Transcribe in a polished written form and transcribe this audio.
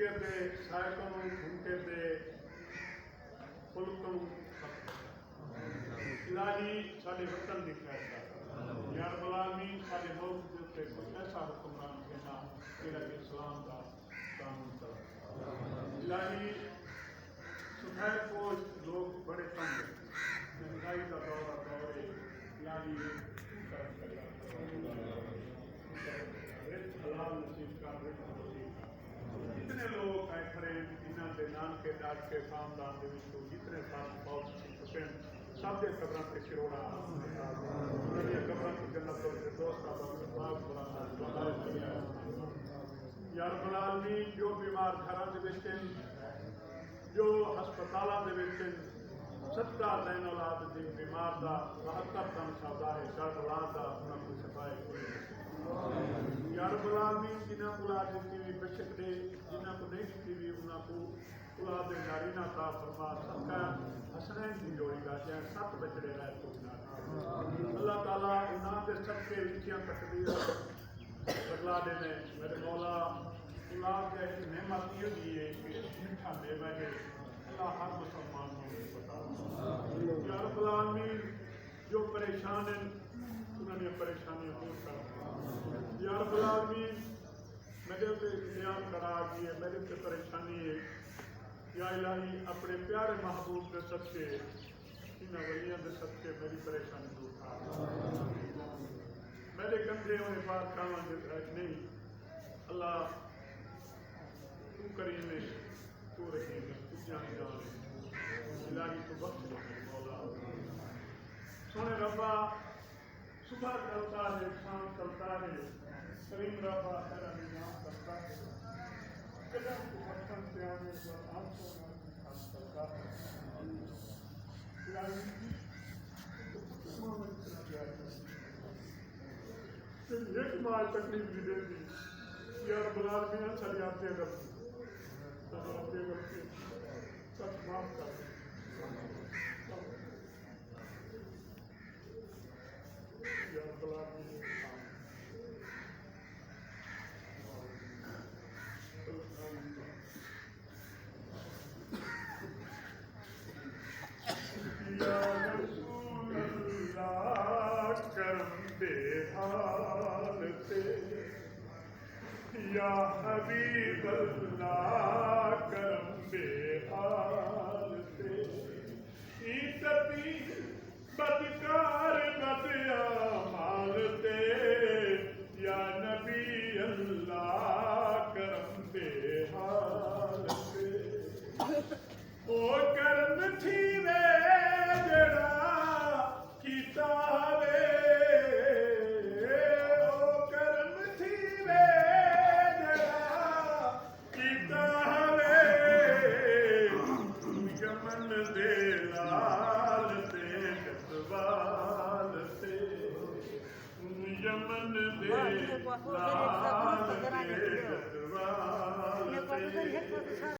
کے دے سائے کو گھنٹے دے پل کو الہی سارے وطن کی خیر کر یا رب العالمین سارے ملک کے اوپر کوئی ایسا حکمران دینا جہاں کہ اسلام کا قانون چلا الہی سفید پوش لوگ بڑے کم ہیں مہنگائی کا دور ہے الہی حلال نصیب کا جتنے لوگ آئے کھڑے انہوں کے نام کے ڈاک کے خاندان کے جتنے سال بہت چکے سب کے قبروں سے کروڑا قبروں کی جنت کے دوست یا رب العالمین جو بیمار گھروں کے بچن جو ہسپتالوں کے بچن 70 دن اولاد دی بیمار دا 72 دن سودا ہے شاید اولاد دا انہوں کو شفائے یا رب العالمین جنہاں کو اولاد دیتی ہوئی بچت دے جنہاں کو نہیں دیتی ہوئی انہوں کو اولاد نارینہ عطا فرما سکتا حسنین کی جوڑی گا جہاں 7 بچڑے رہے تو اللہ تعالیٰ انہاں دے سب کے وچیاں تقدیر بدلا دینے میرے مولا اولاد کے نعمت یہ دیئے کہ مٹھا دے بیٹھے اللہ ہر مسلمان کو بتا یا رب العالمین جو پریشان ہیں انہوں نے پریشانیاں دور کر یا رب العالمین میرے پہ نیاز کرا گئی ہے میرے پہ پریشانی ہے یا الہی اپنے پیارے محبوب کے صدقے انہاں ولیاں کے صدقے میری پریشانی دور کر میرے کندھے ہوئے بات کہاں نہیں اللہ تو کریم ہے تو رحیم ہے تو جان جان الہی تو بخش دے مولا سونے ربا صبح چلتا ہے شام چلتا ہے کریم ربا تیرا نظام کرتا ہے قدم کو بچپن سے آنے پر آپ کو خاص کرتا ہے ایک مال تکلیف بھی دے دی یا رب العالمین چلی آتے غلطی سب معاف کر یا رب العالمین یا رسول اللہ کرم بے حال سے یا حبیب اللہ کرم بے حال سے عیستی بدکار بدعمال سے یا نبی اللہ کرم بے حال سے او کرم تھی یمن دے